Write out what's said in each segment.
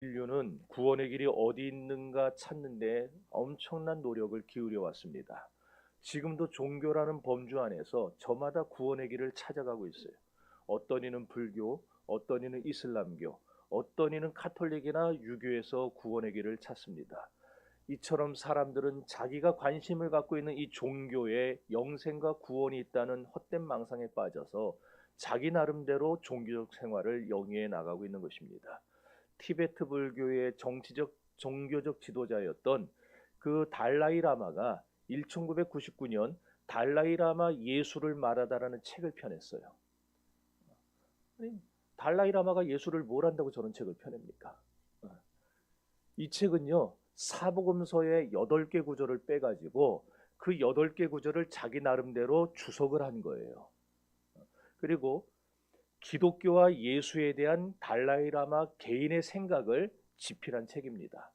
인류는 구원의 길이 어디 있는가 찾는데 엄청난 노력을 기울여 왔습니다. 지금도 종교라는 범주 안에서 저마다 구원의 길을 찾아가고 있어요. 어떤 이는 불교, 어떤 이는 이슬람교, 어떤 이는 카톨릭이나 유교에서 구원의 길을 찾습니다. 이처럼 사람들은 자기가 관심을 갖고 있는 이 종교에 영생과 구원이 있다는 헛된 망상에 빠져서 자기 나름대로 종교적 생활을 영위해 나가고 있는 것입니다. 티베트 불교의 정치적 종교적 지도자였던 그 달라이 라마가 1999년 달라이 라마 예수를 말하다라는 책을 펴냈어요. 아니, 달라이 라마가 예수를 뭘 한다고 저런 책을 펴냅니까? 이 책은요, 사복음서의 8개 구절을 빼가지고 그 8개 구절을 자기 나름대로 주석을 한 거예요. 그리고 기독교와 예수에 대한 달라이 라마 개인의 생각을 집필한 책입니다.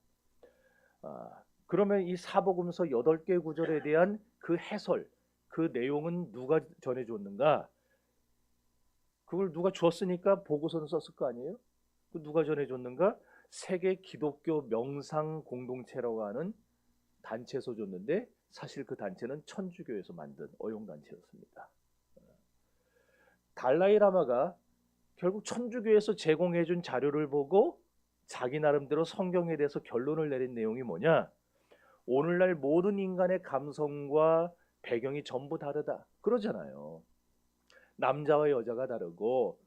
그러면 이 사복음서 8개 구절에 대한 그 해설, 그 내용은 누가 전해줬는가? 그걸 누가 줬으니까 보고서는 썼을 거 아니에요? 그 누가 전해줬는가? 세계 기독교 명상 공동체라고 하는 단체에서 줬는데 사실 그 단체는 천주교에서 만든 어용단체였습니다. 달라이 라마가 결국 천주교에서 제공해준 자료를 보고 자기 나름대로 성경에 대해서 결론을 내린 내용이 뭐냐? 오늘날 모든 인간의 감성과 배경이 전부 다르다. 그러잖아요. 남자와 여자가 다르고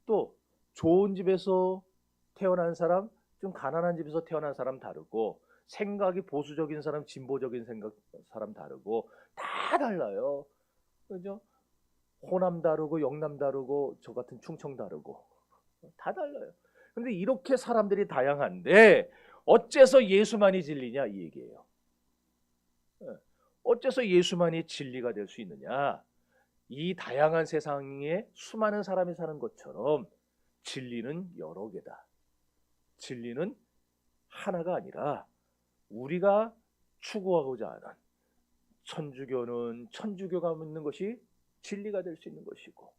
또 좋은 집에서 태어난 사람, 좀 가난한 집에서 태어난 사람 다르고 생각이 보수적인 사람, 진보적인 생각 사람 다르고 다 달라요. 그죠? 호남 다르고 영남 다르고 저 같은 충청 다르고 다 달라요. 근데 이렇게 사람들이 다양한데 어째서 예수만이 진리냐 이 얘기예요. 어째서 예수만이 진리가 될 수 있느냐? 이 다양한 세상에 수많은 사람이 사는 것처럼 진리는 여러 개다. 진리는 하나가 아니라 우리가 추구하고자 하는 천주교는 천주교가 믿는 것이 진리가 될 수 있는 것이고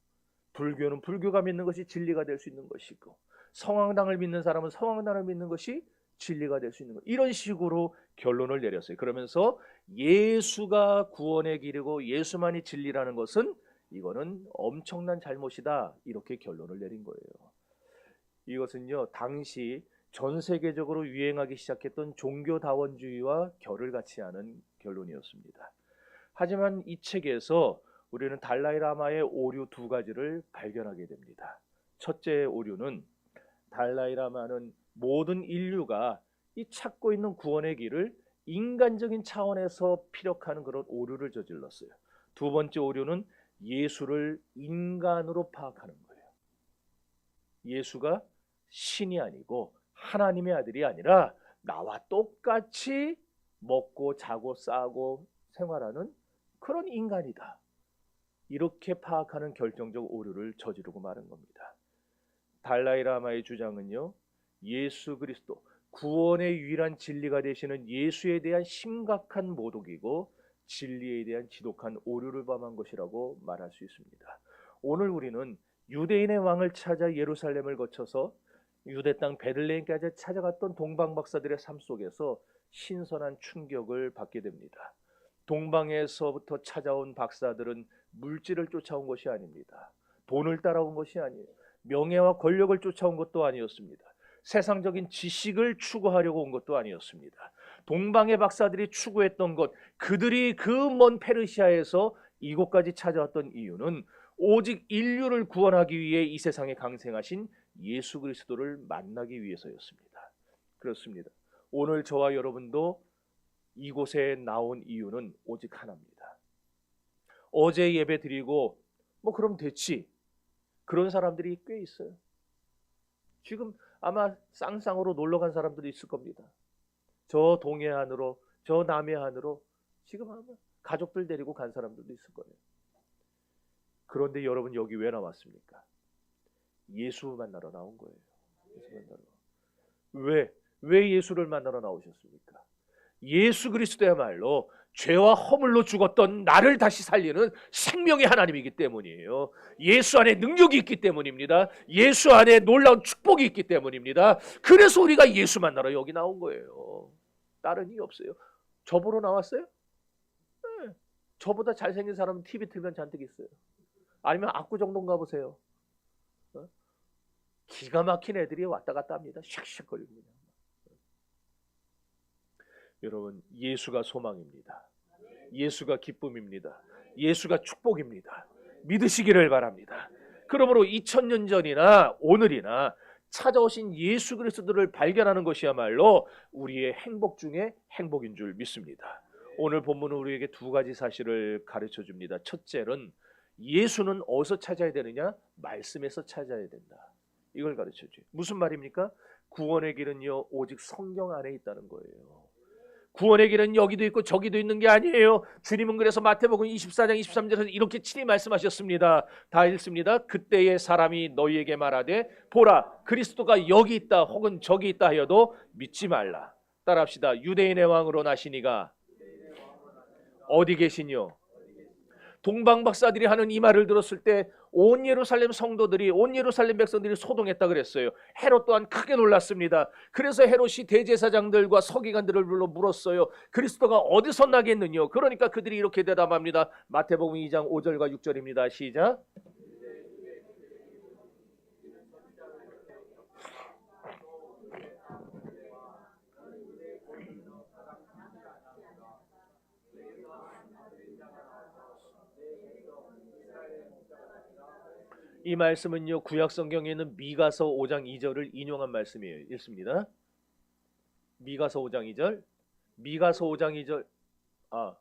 불교는 불교가 믿는 것이 진리가 될 수 있는 것이고 성황당을 믿는 사람은 성황당을 믿는 것이 진리가 될 수 있는 것. 이런 식으로 결론을 내렸어요. 그러면서 예수가 구원의 길이고 예수만이 진리라는 것은 이거는 엄청난 잘못이다. 이렇게 결론을 내린 거예요. 이것은요, 당시 전 세계적으로 유행하기 시작했던 종교다원주의와 결을 같이 하는 결론이었습니다. 하지만 이 책에서 우리는 달라이 라마의 오류 두 가지를 발견하게 됩니다. 첫째 오류는 달라이 라마는 모든 인류가 이 찾고 있는 구원의 길을 인간적인 차원에서 피력하는 그런 오류를 저질렀어요. 두 번째 오류는 예수를 인간으로 파악하는 거예요. 예수가 신이 아니고 하나님의 아들이 아니라 나와 똑같이 먹고 자고 싸고 생활하는 그런 인간이다. 이렇게 파악하는 결정적 오류를 저지르고 마는 겁니다. 달라이 라마의 주장은요, 예수 그리스도 구원의 유일한 진리가 되시는 예수에 대한 심각한 모독이고 진리에 대한 지독한 오류를 범한 것이라고 말할 수 있습니다. 오늘 우리는 유대인의 왕을 찾아 예루살렘을 거쳐서 유대 땅 베들레헴까지 찾아갔던 동방 박사들의 삶 속에서 신선한 충격을 받게 됩니다. 동방에서부터 찾아온 박사들은 물질을 쫓아온 것이 아닙니다. 돈을 따라온 것이 아니에요. 명예와 권력을 쫓아온 것도 아니었습니다. 세상적인 지식을 추구하려고 온 것도 아니었습니다. 동방의 박사들이 추구했던 것, 그들이 그 먼 페르시아에서 이곳까지 찾아왔던 이유는 오직 인류를 구원하기 위해 이 세상에 강생하신 예수 그리스도를 만나기 위해서였습니다. 그렇습니다. 오늘 저와 여러분도 이곳에 나온 이유는 오직 하나입니다. 어제 예배 드리고 뭐 그럼 됐지. 그런 사람들이 꽤 있어요. 지금 아마 쌍쌍으로 놀러 간 사람들이 있을 겁니다. 저 동해안으로, 저 남해안으로 지금 아마 가족들 데리고 간 사람들도 있을 거예요. 그런데 여러분 여기 왜 나왔습니까? 예수 만나러 나온 거예요. 예수 만나러. 왜 예수를 만나러 나오셨습니까? 예수 그리스도야말로 죄와 허물로 죽었던 나를 다시 살리는 생명의 하나님이기 때문이에요. 예수 안에 능력이 있기 때문입니다. 예수 안에 놀라운 축복이 있기 때문입니다. 그래서 우리가 예수 만나러 여기 나온 거예요. 다른 이유 없어요. 저 보러 나왔어요? 네. 저보다 잘생긴 사람은 TV 틀면 잔뜩 있어요. 아니면 압구정동 가보세요. 기가 막힌 애들이 왔다 갔다 합니다. 샥샥거리고 그냥. 여러분, 예수가 소망입니다. 예수가 기쁨입니다. 예수가 축복입니다. 믿으시기를 바랍니다. 그러므로 2000년 전이나 오늘이나 찾아오신 예수 그리스도를 발견하는 것이야말로 우리의 행복 중에 행복인 줄 믿습니다. 오늘 본문은 우리에게 두 가지 사실을 가르쳐 줍니다. 첫째는 예수는 어디서 찾아야 되느냐? 말씀에서 찾아야 된다. 이걸 가르쳐 줘요. 무슨 말입니까? 구원의 길은요, 오직 성경 안에 있다는 거예요. 구원의 길은 여기도 있고 저기도 있는 게 아니에요. 주님은 그래서 마태복음 24장 23절에서 이렇게 친히 말씀하셨습니다. 다 읽습니다. 그때의 사람이 너희에게 말하되 보라 그리스도가 여기 있다 혹은 저기 있다 하여도 믿지 말라. 따라합시다. 유대인의 왕으로 나시니가 어디 계시뇨? 동방박사들이 하는 이 말을 들었을 때 온 예루살렘 성도들이, 온 예루살렘 백성들이 소동했다 그랬어요. 헤롯 또한 크게 놀랐습니다. 그래서 헤롯이 대제사장들과 서기관들을 불러 물었어요. 그리스도가 어디서 나겠느냐? 그러니까 그들이 이렇게 대답합니다. 마태복음 2장 5절과 6절입니다. 시작. 이 말씀은요, 구약 성경에 있는 미가서 5장 2절을 인용한 말씀이에요. 읽습니다. 미가서 5장 2절. 미가서 5장 2절.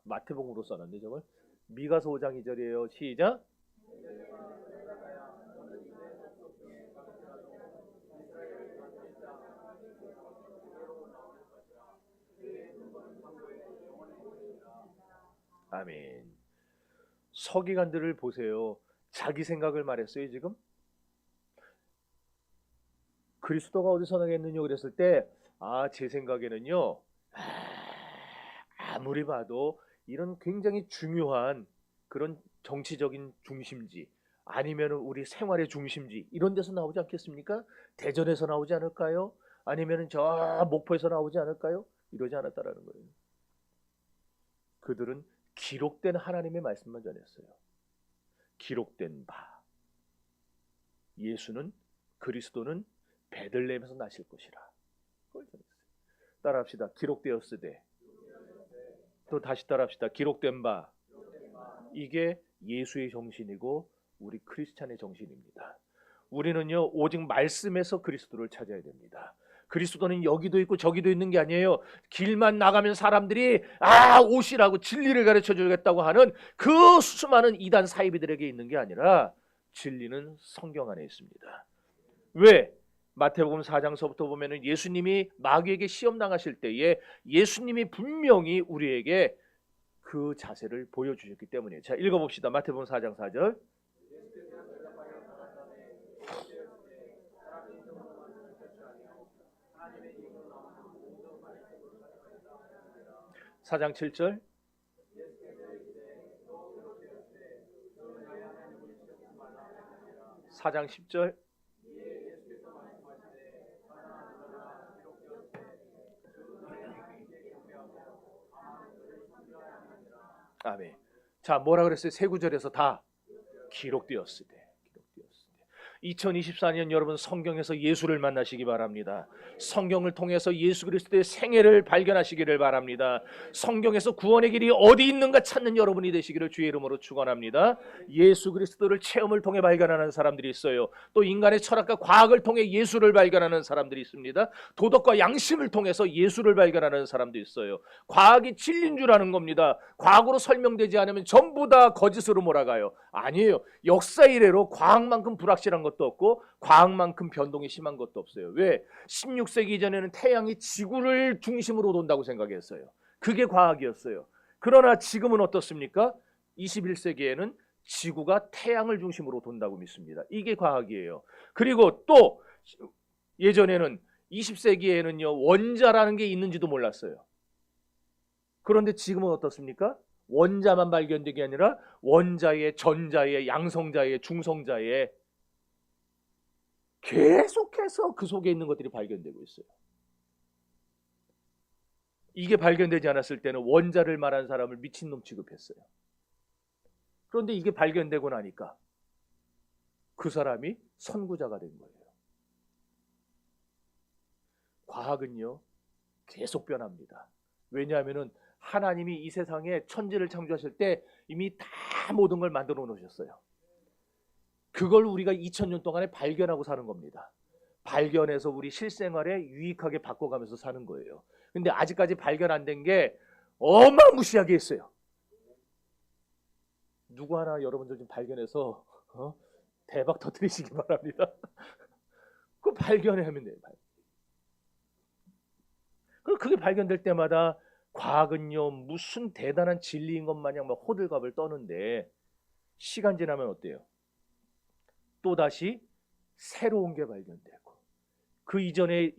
마태복음으로 써놨네 저걸. 미가서 5장 2절이에요. 시작. 아멘. 서기관들을 보세요. 자기 생각을 말했어요. 지금 그리스도가 어디서 나겠느냐 그랬을 때 제 생각에는요, 아무리 봐도 이런 굉장히 중요한 그런 정치적인 중심지 아니면 우리 생활의 중심지 이런 데서 나오지 않겠습니까? 대전에서 나오지 않을까요? 아니면 저 목포에서 나오지 않을까요? 이러지 않았다라는 거예요. 그들은 기록된 하나님의 말씀만 전했어요. 기록된 바 예수는, 그리스도는 베들레헴에서 나실 것이라. 그걸 전했어요. 따라합시다. 기록되었으되. 또 다시 따라합시다. 기록된 바. 이게 예수의 정신이고 우리 크리스찬의 정신입니다. 우리는요, 오직 말씀에서 그리스도를 찾아야 됩니다. 그리스도는 여기도 있고 저기도 있는 게 아니에요. 길만 나가면 사람들이 오시라고 진리를 가르쳐 주겠다고 하는 그 수많은 이단 사이비들에게 있는 게 아니라 진리는 성경 안에 있습니다. 왜? 마태복음 4장서부터 보면은 예수님이 마귀에게 시험 당하실 때에 예수님이 분명히 우리에게 그 자세를 보여주셨기 때문이에요. 자, 읽어봅시다. 마태복음 4장 4절. 사장 7절. 사장 10절. 아멘. 자, 뭐라 그랬어요? 세 구절에서 다 기록되었으되. 2024년 여러분 성경에서 예수를 만나시기 바랍니다. 성경을 통해서 예수 그리스도의 생애를 발견하시기를 바랍니다. 성경에서 구원의 길이 어디 있는가 찾는 여러분이 되시기를 주의 이름으로 축원합니다. 예수 그리스도를 체험을 통해 발견하는 사람들이 있어요. 또 인간의 철학과 과학을 통해 예수를 발견하는 사람들이 있습니다. 도덕과 양심을 통해서 예수를 발견하는 사람도 있어요. 과학이 진리인 줄 아는 겁니다. 과학으로 설명되지 않으면 전부 다 거짓으로 몰아가요. 아니에요. 역사 이래로 과학만큼 불확실한 것도 없고 과학만큼 변동이 심한 것도 없어요. 왜? 16세기 이전에는 태양이 지구를 중심으로 돈다고 생각했어요. 그게 과학이었어요. 그러나 지금은 어떻습니까? 21세기에는 지구가 태양을 중심으로 돈다고 믿습니다. 이게 과학이에요. 그리고 또 예전에는 20세기에는요 원자라는 게 있는지도 몰랐어요. 그런데 지금은 어떻습니까? 원자만 발견되게 아니라 원자의, 전자의, 양성자의, 중성자의 계속해서 그 속에 있는 것들이 발견되고 있어요. 이게 발견되지 않았을 때는 원자를 말한 사람을 미친놈 취급했어요. 그런데 이게 발견되고 나니까 그 사람이 선구자가 된 거예요. 과학은요, 계속 변합니다. 왜냐하면 하나님이 이 세상에 천지를 창조하실 때 이미 다 모든 걸 만들어 놓으셨어요. 그걸 우리가 2000년 동안에 발견하고 사는 겁니다. 발견해서 우리 실생활에 유익하게 바꿔가면서 사는 거예요. 근데 아직까지 발견 안 된 게 어마무시하게 있어요. 누구 하나 여러분들 좀 발견해서 대박 터뜨리시기 바랍니다. 그거 발견하면 돼요. 그게 발견될 때마다 과학은요, 무슨 대단한 진리인 것 마냥 막 호들갑을 떠는데 시간 지나면 어때요? 또다시 새로운 게 발견되고 그 이전의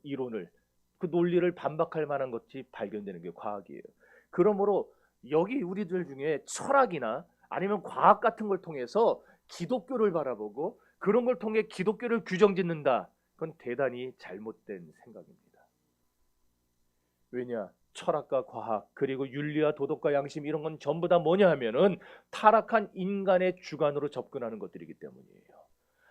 이론을, 그 논리를 반박할 만한 것이 발견되는 게 과학이에요. 그러므로 여기 우리들 중에 철학이나 아니면 과학 같은 걸 통해서 기독교를 바라보고 그런 걸 통해 기독교를 규정짓는다, 그건 대단히 잘못된 생각입니다. 왜냐? 철학과 과학 그리고 윤리와 도덕과 양심 이런 건 전부 다 뭐냐 하면은 타락한 인간의 주관으로 접근하는 것들이기 때문이에요.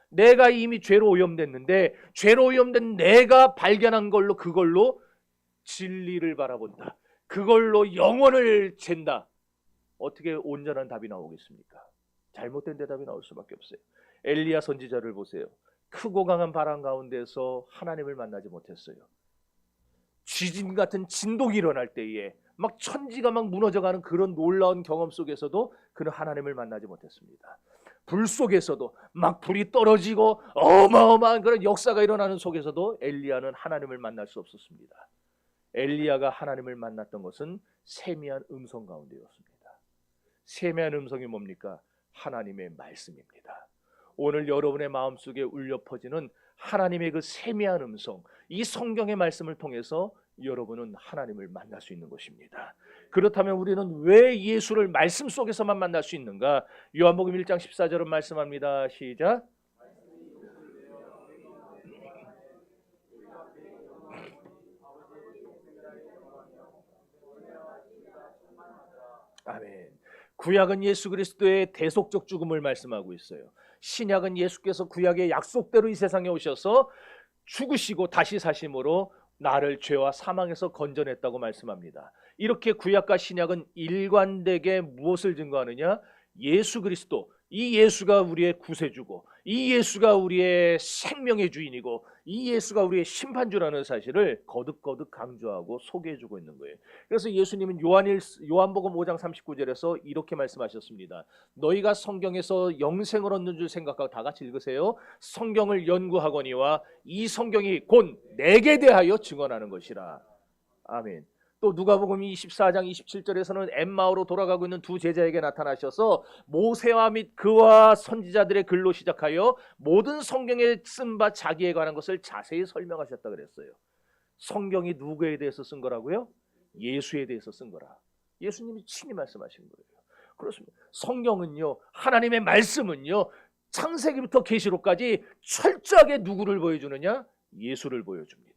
내가 이미 죄로 오염됐는데 죄로 오염된 내가 발견한 걸로, 그걸로 진리를 바라본다, 그걸로 영혼을 잰다. 어떻게 온전한 답이 나오겠습니까? 잘못된 대답이 나올 수밖에 없어요. 엘리야 선지자를 보세요. 크고 강한 바람 가운데서 하나님을 만나지 못했어요. 지진 같은 진동이 일어날 때에 막 천지가 막 무너져가는 그런 놀라운 경험 속에서도 그는 하나님을 만나지 못했습니다. 불 속에서도 막 불이 떨어지고 어마어마한 그런 역사가 일어나는 속에서도 엘리야는 하나님을 만날 수 없었습니다. 엘리야가 하나님을 만났던 것은 세미한 음성 가운데였습니다. 세미한 음성이 뭡니까? 하나님의 말씀입니다. 오늘 여러분의 마음속에 울려 퍼지는 하나님의 그 세미한 음성, 이 성경의 말씀을 통해서 여러분은 하나님을 만날 수 있는 것입니다. 그렇다면 우리는 왜 예수를 말씀 속에서만 만날 수 있는가? 요한복음 1장 14절은 말씀합니다. 시작. 아멘. 구약은 예수 그리스도의 대속적 죽음을 말씀하고 있어요. 신약은 예수께서 구약의 약속대로 이 세상에 오셔서 죽으시고 다시 사심으로 나를 죄와 사망에서 건져냈다고 말씀합니다. 이렇게 구약과 신약은 일관되게 무엇을 증거하느냐? 예수 그리스도, 이 예수가 우리의 구세주고 이 예수가 우리의 생명의 주인이고 이 예수가 우리의 심판주라는 사실을 거듭거듭 강조하고 소개해주고 있는 거예요. 그래서 예수님은 요한복음 5장 39절에서 이렇게 말씀하셨습니다. 너희가 성경에서 영생을 얻는 줄 생각하고, 다 같이 읽으세요. 성경을 연구하거니와 이 성경이 곧 내게 대하여 증언하는 것이라. 아멘. 또 누가복음 24장 27절에서는 엠마오로 돌아가고 있는 두 제자에게 나타나셔서 모세와 및 그와 선지자들의 글로 시작하여 모든 성경에 쓴 바 자기에 관한 것을 자세히 설명하셨다 그랬어요. 성경이 누구에 대해서 쓴 거라고요? 예수에 대해서 쓴 거라. 예수님이 친히 말씀하신 거예요. 그렇습니다. 성경은요, 하나님의 말씀은요, 창세기부터 계시록까지 철저하게 누구를 보여주느냐? 예수를 보여줍니다.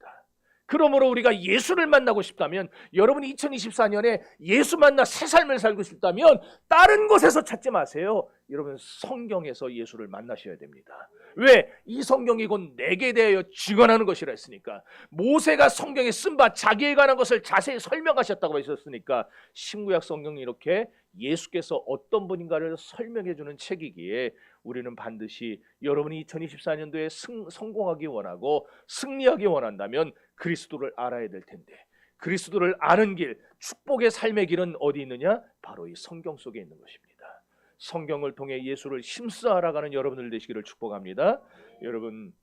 그러므로 우리가 예수를 만나고 싶다면, 여러분이 2024년에 예수 만나 새 삶을 살고 싶다면 다른 곳에서 찾지 마세요. 여러분, 성경에서 예수를 만나셔야 됩니다. 왜? 이 성경이 곧 내게 대하여 증언하는 것이라 했으니까. 모세가 성경에 쓴 바 자기에 관한 것을 자세히 설명하셨다고 하셨으니까 신구약 성경이 이렇게 예수께서 어떤 분인가를 설명해 주는 책이기에 우리는 반드시 여러분이 2024년도에 성공하기 원하고 승리하기 원한다면 그리스도를 알아야 될 텐데, 그리스도를 아는 길, 축복의 삶의 길은 어디 있느냐? 바로 이 성경 속에 있는 것입니다. 성경을 통해 예수를 힘써 알아가는 여러분들 되시기를 축복합니다. 여러분,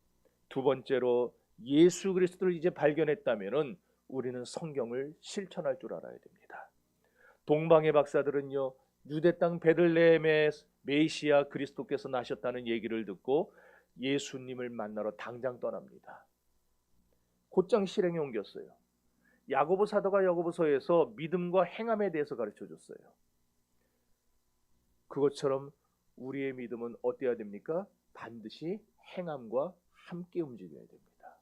두 번째로 예수 그리스도를 이제 발견했다면은 우리는 성경을 실천할 줄 알아야 됩니다. 동방의 박사들은요, 유대 땅 베들레헴의 메시아 그리스도께서 나셨다는 얘기를 듣고 예수님을 만나러 당장 떠납니다. 곧장 실행에 옮겼어요. 야고보 사도가 야고보서에서 믿음과 행함에 대해서 가르쳐 줬어요. 그것처럼 우리의 믿음은 어때야 됩니까? 반드시 행함과 함께 움직여야 됩니다.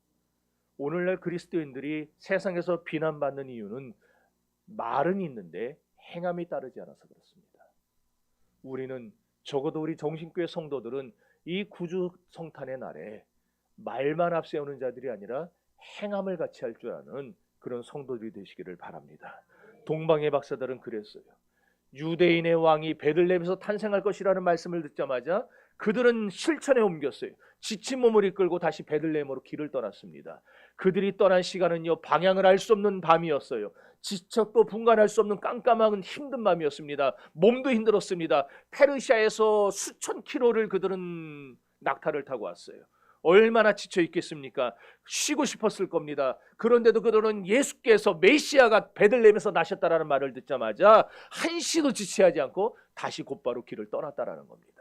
오늘날 그리스도인들이 세상에서 비난받는 이유는 말은 있는데 행함이 따르지 않아서 그렇습니다. 우리는 적어도 우리 정신교회 성도들은 이 구주 성탄의 날에 말만 앞세우는 자들이 아니라 행함을 같이 할 줄 아는 그런 성도들이 되시기를 바랍니다. 동방의 박사들은 그랬어요. 유대인의 왕이 베들레헴에서 탄생할 것이라는 말씀을 듣자마자 그들은 실천에 옮겼어요. 지친 몸을 이끌고 다시 베들레헴으로 길을 떠났습니다. 그들이 떠난 시간은요, 방향을 알 수 없는 밤이었어요. 지쳤고 분간할 수 없는 깜깜한 힘든 밤이었습니다. 몸도 힘들었습니다. 페르시아에서 수천 킬로를 그들은 낙타를 타고 왔어요. 얼마나 지쳐 있겠습니까? 쉬고 싶었을 겁니다. 그런데도 그들은 예수께서 메시아가 베들레헴에서 나셨다라는 말을 듣자마자 한시도 지체하지 않고 다시 곧바로 길을 떠났다라는 겁니다.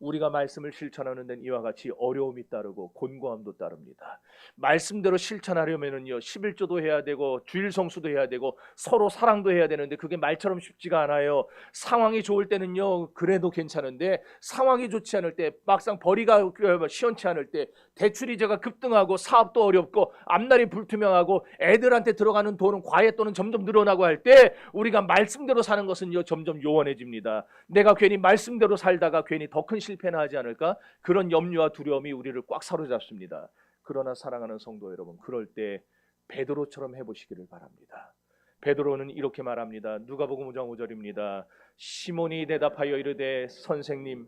우리가 말씀을 실천하는 데는 이와 같이 어려움이 따르고 곤고함도 따릅니다. 말씀대로 실천하려면은요, 11조도 해야 되고 주일 성수도 해야 되고 서로 사랑도 해야 되는데 그게 말처럼 쉽지가 않아요. 상황이 좋을 때는요 그래도 괜찮은데 상황이 좋지 않을 때, 막상 벌이가 시원치 않을 때, 대출이자가 급등하고 사업도 어렵고 앞날이 불투명하고 애들한테 들어가는 돈은 과외돈은 점점 늘어나고 할 때 우리가 말씀대로 사는 것은요 점점 요원해집니다. 내가 괜히 말씀대로 살다가 괜히 더 큰 실패나 하지 않을까? 그런 염려와 두려움이 우리를 꽉 사로잡습니다. 그러나 사랑하는 성도 여러분, 그럴 때 베드로처럼 해보시기를 바랍니다. 베드로는 이렇게 말합니다. 누가복음 5장 5절입니다. 시몬이 대답하여 이르되 선생님,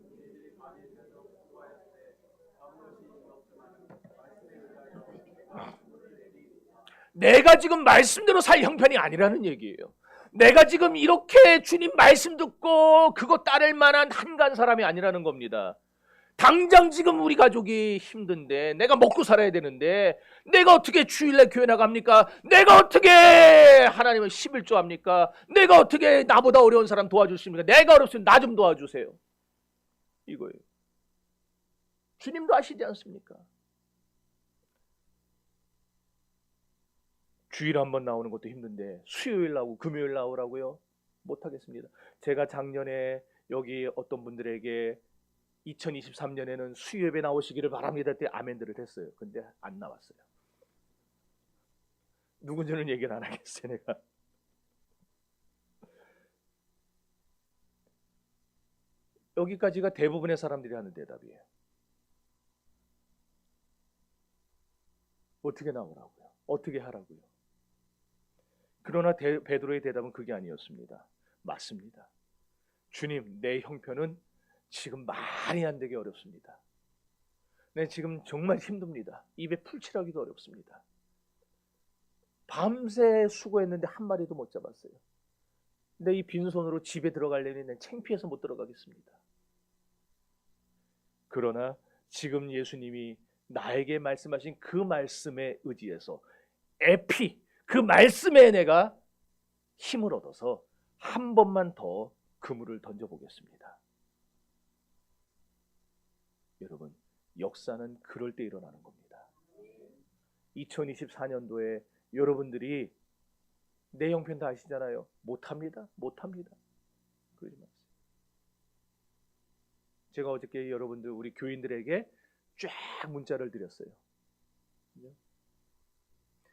내가 지금 말씀대로 살 형편이 아니라는 얘기예요. 내가 지금 이렇게 주님 말씀 듣고 그거 따를 만한 한간 사람이 아니라는 겁니다. 당장 지금 우리 가족이 힘든데, 내가 먹고 살아야 되는데 내가 어떻게 주일날 교회 나갑니까? 내가 어떻게 하나님을 11조 합니까? 내가 어떻게 나보다 어려운 사람 도와주십니까? 내가 어렵으면 나 좀 도와주세요. 이거예요. 주님도 아시지 않습니까? 주일 한번 나오는 것도 힘든데 수요일 나오고 금요일 나오라고요? 못하겠습니다. 제가 작년에 여기 어떤 분들에게 2023년에는 수요 예배 나오시기를 바랍니다 때 아멘들을 했어요. 근데 안 나왔어요. 누군지는 얘기는 안 하겠어요. 내가 여기까지가 대부분의 사람들이 하는 대답이에요. 어떻게 나오라고요? 어떻게 하라고요? 그러나 베드로의 대답은 그게 아니었습니다. 맞습니다. 주님, 내 형편은 지금 말이 안 되게 어렵습니다. 네, 지금 정말 힘듭니다. 입에 풀칠하기도 어렵습니다. 밤새 수고했는데 한 마리도 못 잡았어요. 근데 이 빈손으로 집에 들어가려니 난 창피해서 못 들어가겠습니다. 그러나 지금 예수님이 나에게 말씀하신 그 말씀에 의지해서 그 말씀에 내가 힘을 얻어서 한 번만 더 그물을 던져보겠습니다. 여러분, 역사는 그럴 때 일어나는 겁니다. 2024년도에 여러분들이 내 형편 다 아시잖아요. 못합니다. 그러지 마세요. 제가 어저께 여러분들, 우리 교인들에게 쫙 문자를 드렸어요.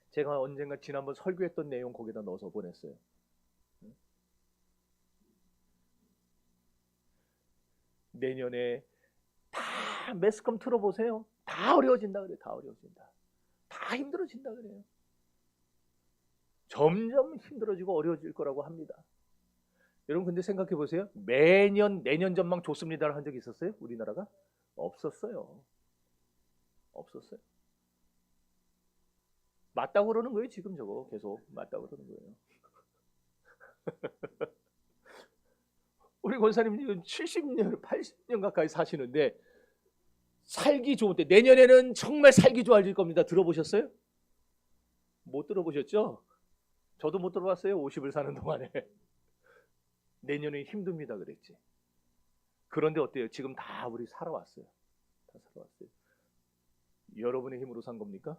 제가 언젠가 지난번 설교했던 내용 거기다 넣어서 보냈어요. 내년에 다 매스컴 틀어보세요. 다 어려워진다 그래요. 다 어려워진다. 다 힘들어진다 그래요. 점점 힘들어지고 어려워질 거라고 합니다. 여러분 근데 생각해 보세요. 매년 내년 전망 좋습니다를 한 적이 있었어요? 우리나라가? 없었어요. 맞다고 그러는 거예요. 지금 저거 계속 맞다고 그러는 거예요. 우리 권사님 70년, 80년 가까이 사시는데 살기 좋은 때, 내년에는 정말 살기 좋아질 겁니다. 들어보셨어요? 못 들어보셨죠? 저도 못 들어봤어요. 50을 사는 동안에. 내년에 힘듭니다 그랬지. 그런데 어때요? 지금 다 우리 살아왔어요. 다 살아왔어요. 여러분의 힘으로 산 겁니까?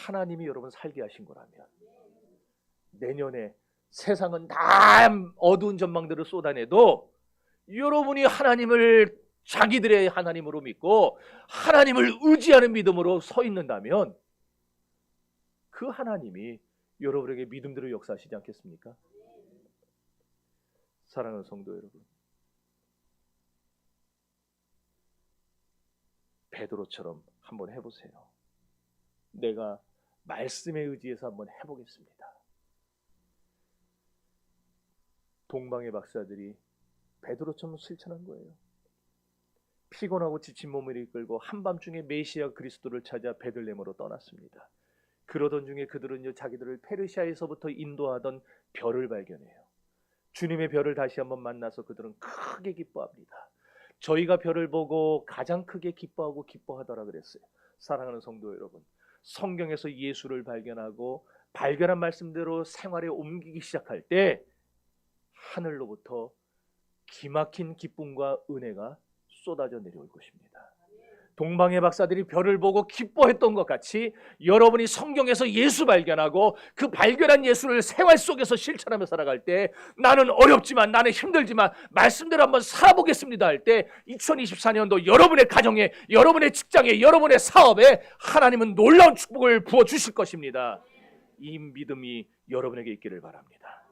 하나님이 여러분 살게 하신 거라면 내년에 세상은 다 어두운 전망들을 쏟아내도 여러분이 하나님을 자기들의 하나님으로 믿고 하나님을 의지하는 믿음으로 서 있는다면 그 하나님이 여러분에게 믿음대로 역사하시지 않겠습니까? 사랑하는 성도 여러분, 베드로처럼 한번 해보세요. 내가 말씀에 의지해서 한번 해보겠습니다. 동방의 박사들이 베드로처럼 실천한 거예요. 피곤하고 지친 몸을 이끌고 한밤중에 메시아 그리스도를 찾아 베들레헴으로 떠났습니다. 그러던 중에 그들은요, 자기들을 페르시아에서부터 인도하던 별을 발견해요. 주님의 별을 다시 한번 만나서 그들은 크게 기뻐합니다. 저희가 별을 보고 가장 크게 기뻐하더라 그랬어요. 사랑하는 성도 여러분, 성경에서 예수를 발견하고 발견한 말씀대로 생활에 옮기기 시작할 때 하늘로부터 기막힌 기쁨과 은혜가 쏟아져 내려올 것입니다. 동방의 박사들이 별을 보고 기뻐했던 것 같이 여러분이 성경에서 예수 발견하고 그 발견한 예수를 생활 속에서 실천하며 살아갈 때 나는 어렵지만 나는 힘들지만 말씀대로 한번 살아보겠습니다 할 때 2024년도 여러분의 가정에, 여러분의 직장에, 여러분의 사업에 하나님은 놀라운 축복을 부어주실 것입니다. 이 믿음이 여러분에게 있기를 바랍니다.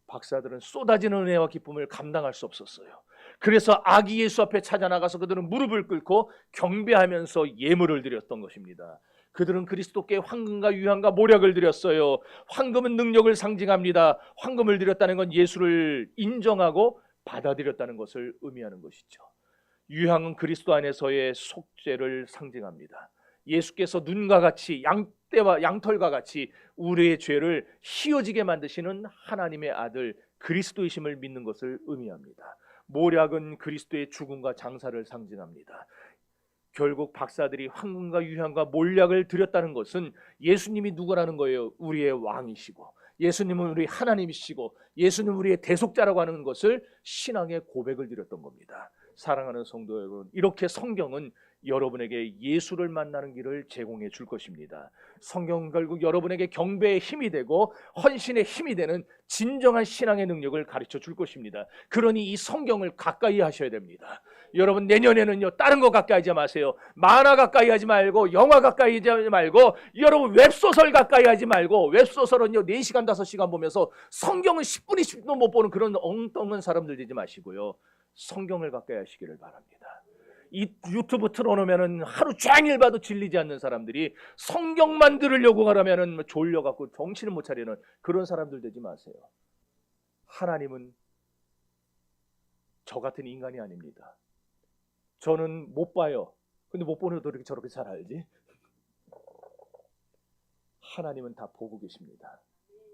박사들은 쏟아지는 은혜와 기쁨을 감당할 수 없었어요. 그래서 아기 예수 앞에 찾아나가서 그들은 무릎을 꿇고 경배하면서 예물을 드렸던 것입니다. 그들은 그리스도께 황금과 유향과 모략을 드렸어요. 황금은 능력을 상징합니다. 황금을 드렸다는 건 예수를 인정하고 받아들였다는 것을 의미하는 것이죠. 유향은 그리스도 안에서의 속죄를 상징합니다. 예수께서 눈과 같이 양털과 같이 우리의 죄를 희어지게 만드시는 하나님의 아들 그리스도이심을 믿는 것을 의미합니다. 모략은 그리스도의 죽음과 장사를 상징합니다. 결국 박사들이 황금과 유향과 몰약을 드렸다는 것은 예수님이 누구라는 거예요? 우리의 왕이시고 예수님은 우리 하나님이시고 예수님은 우리의 대속자라고 하는 것을 신앙의 고백을 드렸던 겁니다. 사랑하는 성도 여러분, 이렇게 성경은 여러분에게 예수를 만나는 길을 제공해 줄 것입니다. 성경은 결국 여러분에게 경배의 힘이 되고 헌신의 힘이 되는 진정한 신앙의 능력을 가르쳐 줄 것입니다. 그러니 이 성경을 가까이 하셔야 됩니다. 여러분, 내년에는요, 다른 거 가까이 하지 마세요. 만화 가까이 하지 말고 영화 가까이 하지 말고 여러분 웹소설 가까이 하지 말고 웹소설은요 4시간 5시간 보면서 성경은 10분 20분도 못 보는 그런 엉뚱한 사람들 되지 마시고요, 성경을 가까이 하시기를 바랍니다. 이 유튜브 틀어놓으면 하루 종일 봐도 질리지 않는 사람들이 성경만 들으려고 하려면 졸려갖고 정신을 못 차리는 그런 사람들 되지 마세요. 하나님은 저 같은 인간이 아닙니다. 저는 못 봐요. 근데 못 보는 도 저렇게 잘 알지? 하나님은 다 보고 계십니다.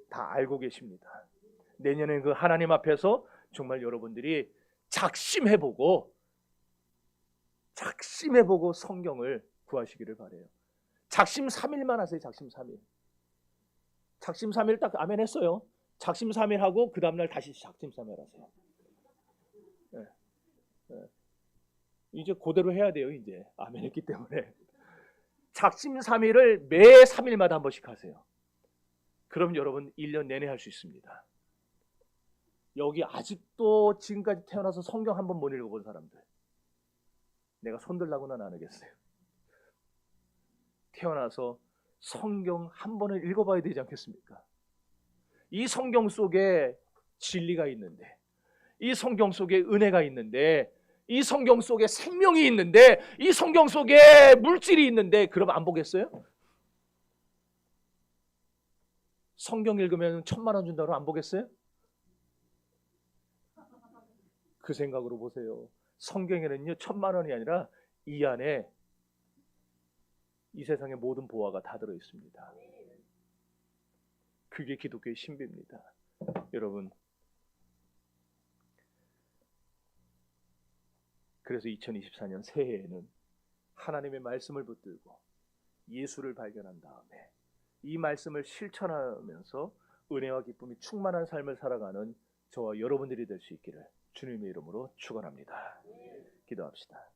다 알고 계십니다. 내년에 그 하나님 앞에서 정말 여러분들이 작심해보고 성경을 구하시기를 바래요. 작심 3일만 하세요. 작심 3일. 작심 3일 딱 아멘 했어요. 작심 3일 하고 그 다음날 다시 작심 3일 하세요. 네. 네. 이제 그대로 해야 돼요. 이제 아멘 했기 때문에. 작심 3일을 매 3일마다 한 번씩 하세요. 그럼 여러분 1년 내내 할 수 있습니다. 여기 아직도 지금까지 태어나서 성경 한 번 못 읽어본 사람들, 내가 손들라고는 안 하겠어요. 태어나서 성경 한 번을 읽어봐야 되지 않겠습니까? 이 성경 속에 진리가 있는데, 이 성경 속에 은혜가 있는데, 이 성경 속에 생명이 있는데, 이 성경 속에 물질이 있는데, 그럼 안 보겠어요? 성경 읽으면 1,000만 원 준다고 안 보겠어요? 그 생각으로 보세요. 성경에는요 1,000만 원이 아니라 이 안에 이 세상의 모든 보화가 다 들어 있습니다. 그게 기독교의 신비입니다. 여러분, 그래서 2024년 새해에는 하나님의 말씀을 붙들고 예수를 발견한 다음에 이 말씀을 실천하면서 은혜와 기쁨이 충만한 삶을 살아가는 저와 여러분들이 될 수 있기를 주님의 이름으로 축원합니다. 기도합시다.